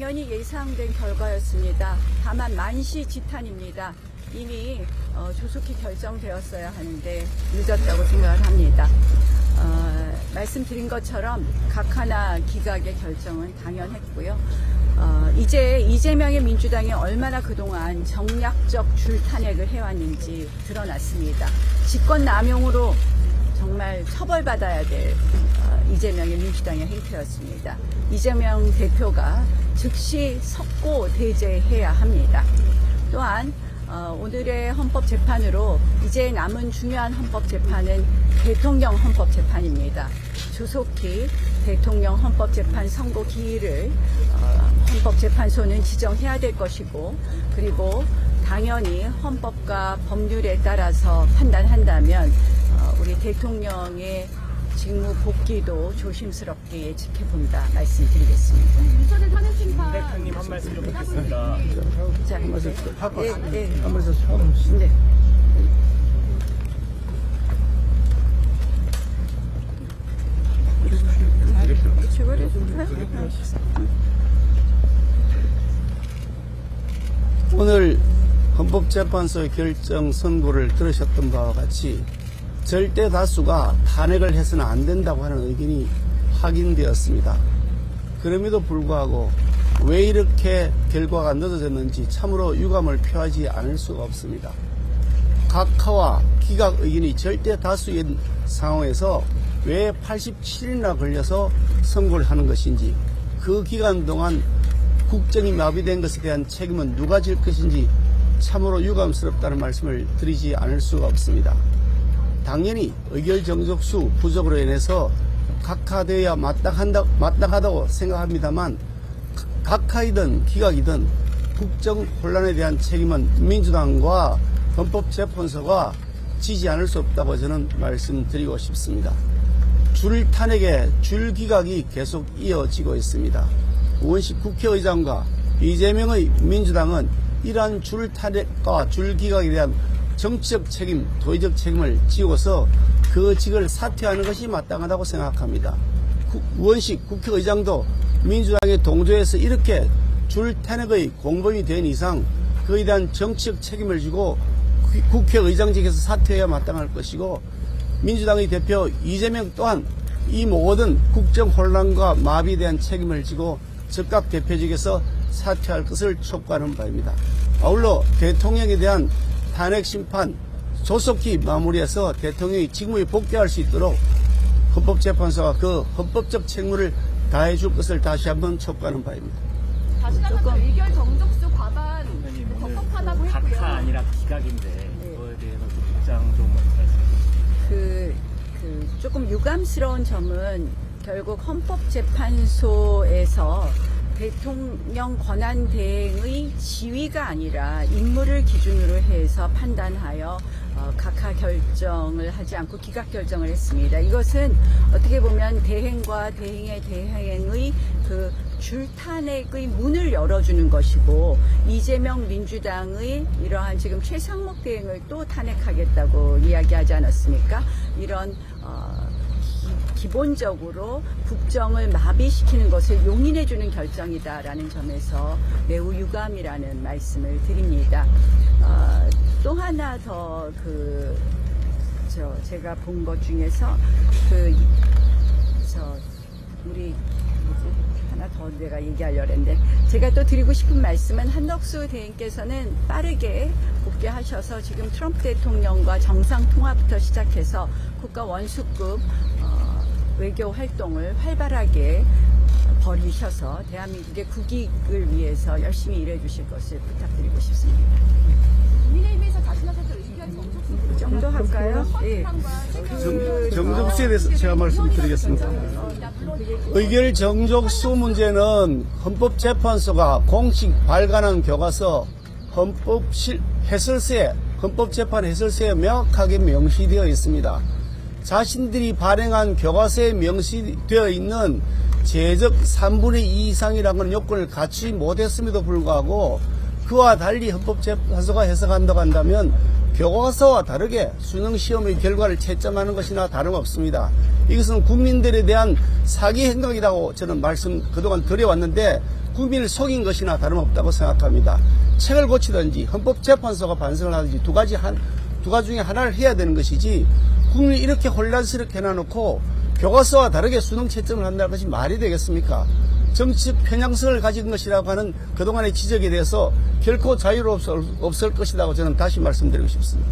당연히 예상된 결과였습니다. 다만 만시지탄입니다. 이미 조속히 결정되었어야 하는데 늦었다고 생각을 합니다. 말씀드린 것처럼 각 하나 기각의 결정은 당연했고요. 이제 이재명의 민주당이 얼마나 그동안 정략적 줄탄핵을 해왔는지 드러났습니다. 직권남용으로 정말 처벌받아야 될 이재명의 민주당의 행태였습니다. 이재명 대표가 즉시 석고대죄해야 합니다. 또한 오늘의 헌법재판으로 이제 남은 중요한 헌법재판은 대통령 헌법재판입니다. 조속히 대통령 헌법재판 선고 기일을 헌법재판소는 지정해야 될 것이고, 그리고 당연히 헌법과 법률에 따라서 판단한다면 우리 대통령의 직무 복귀도 조심스럽게 지켜본다 말씀드리겠습니다. 윤석열 탄핵심판 대표님 한 말씀 좀 듣겠습니다. 자, 한 말씀 네. 한 말씀 처음 네. 오늘 헌법재판소의 결정 선고를 들으셨던 바와 같이 절대 다수가 탄핵을 해서는 안 된다고 하는 의견이 확인되었습니다. 그럼에도 불구하고 왜 이렇게 결과가 늦어졌는지 참으로 유감을 표하지 않을 수가 없습니다. 각하와 기각 의견이 절대 다수인 상황에서 왜 87일이나 걸려서 선고를 하는 것인지, 그 기간 동안 국정이 마비된 것에 대한 책임은 누가 질 것인지 참으로 유감스럽다는 말씀을 드리지 않을 수가 없습니다. 당연히 의결정족수 부족으로 인해서 각하되어야 마땅하다고 생각합니다만, 각하이든 기각이든 국정 혼란에 대한 책임은 민주당과 헌법재판소가 지지 않을 수 없다고 저는 말씀드리고 싶습니다. 줄 탄핵의 줄 기각이 계속 이어지고 있습니다. 우원식 국회의장과 이재명의 민주당은 이러한 줄 탄핵과 줄 기각에 대한 정치적 책임, 도의적 책임을 지고서 그 직을 사퇴하는 것이 마땅하다고 생각합니다. 우원식 국회의장도 민주당의 동조에서 이렇게 줄 탄핵의 공범이 된 이상 그에 대한 정치적 책임을 지고 국회의장직에서 사퇴해야 마땅할 것이고, 민주당의 대표 이재명 또한 이 모든 국정 혼란과 마비에 대한 책임을 지고 즉각 대표직에서 사퇴할 것을 촉구하는 바입니다. 아울러 대통령에 대한 탄핵 심판 조속히 마무리해서 대통령이 직무에 복귀할 수 있도록 헌법재판소가 그 헌법적 책무를 다해 줄 것을 다시 한번 촉구하는 바입니다. 다시 나가서 의결 정족수 과반 오늘 적합하다고 했고요. 각하 아니라 기각인데 그거에 대해서 입장 좀 말씀해 주시죠. 조금 유감스러운 점은 결국 헌법재판소에서 대통령 권한 대행의 지위가 아니라 임무를 기준으로 해서 판단하여 각하 결정을 하지 않고 기각 결정을 했습니다. 이것은 어떻게 보면 대행과 대행의 대행의 그 줄탄핵의 문을 열어주는 것이고, 이재명 민주당의 이러한 지금 최상목 대행을 또 탄핵하겠다고 이야기하지 않았습니까? 이런 기본적으로 국정을 마비시키는 것을 용인해주는 결정이다라는 점에서 매우 유감이라는 말씀을 드립니다. 또 하나 더 제가 본 것 중에서 우리 하나 더 내가 얘기하려고 했는데, 제가 또 드리고 싶은 말씀은 한덕수 대행께서는 빠르게 복귀하셔서 지금 트럼프 대통령과 정상통화부터 시작해서 국가 원수급 외교 활동을 활발하게 벌이셔서 대한민국의 국익을 위해서 열심히 일해 주실 것을 부탁드리고 싶습니다. 국민의힘에서 자신하셔서 의결 정족수 그 정도 할까요? 예. 정족수에 대해서 제가 말씀드리겠습니다. 의결 정족수 문제는 헌법재판소가 공식 발간한 교과서 헌법재판 해설서에 명확하게 명시되어 있습니다. 자신들이 발행한 교과서에 명시되어 있는 제적 3분의 2 이상이라는 요건을 갖추지 못했음에도 불구하고 그 그와 달리 헌법재판소가 해석한다고 한다면 교과서와 다르게 수능시험의 결과를 채점하는 것이나 다름없습니다. 이것은 국민들에 대한 사기 행동이라고 저는 말씀 그동안 드려왔는데 국민을 속인 것이나 다름없다고 생각합니다. 책을 고치든지 헌법재판소가 반성을 하든지 두 가지 중에 하나를 해야 되는 것이지 국민을 이렇게 혼란스럽게 해놔놓고 교과서와 다르게 수능 채점을 한다는 것이 말이 되겠습니까? 정치적 편향성을 가진 것이라고 하는 그동안의 지적에 대해서 결코 자유롭을 것이라고 저는 다시 말씀드리고 싶습니다.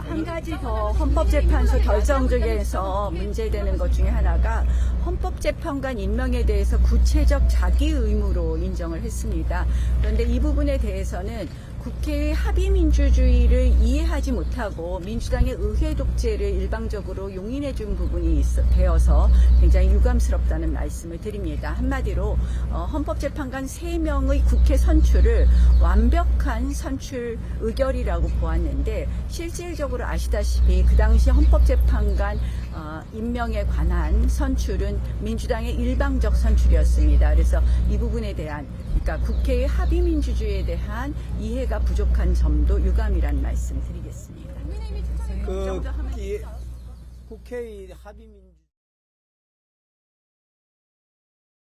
한 가지 더 헌법재판소 결정 중에서 문제되는 것 중에 하나가 헌법재판관 임명에 대해서 구체적 자기 의무로 인정을 했습니다. 그런데 이 부분에 대해서는 국회의 합의민주주의를 이해하지 못하고 민주당의 의회 독재를 일방적으로 용인해 준 부분이 되어서 굉장히 유감스럽다는 말씀을 드립니다. 한마디로 헌법재판관 3명의 국회 선출을 완벽한 선출 의결이라고 보았는데 실질적으로 아시다시피 그 당시 헌법재판관 임명에 관한 선출은 민주당의 일방적 선출이었습니다. 그래서 이 부분에 대한 그러니까 국회의 합의민주주의에 대한 이해가 부족한 점도 유감이라는 말씀 드리겠습니다. 국민의힘이 추천을 그 인정하면 국회의 합의민주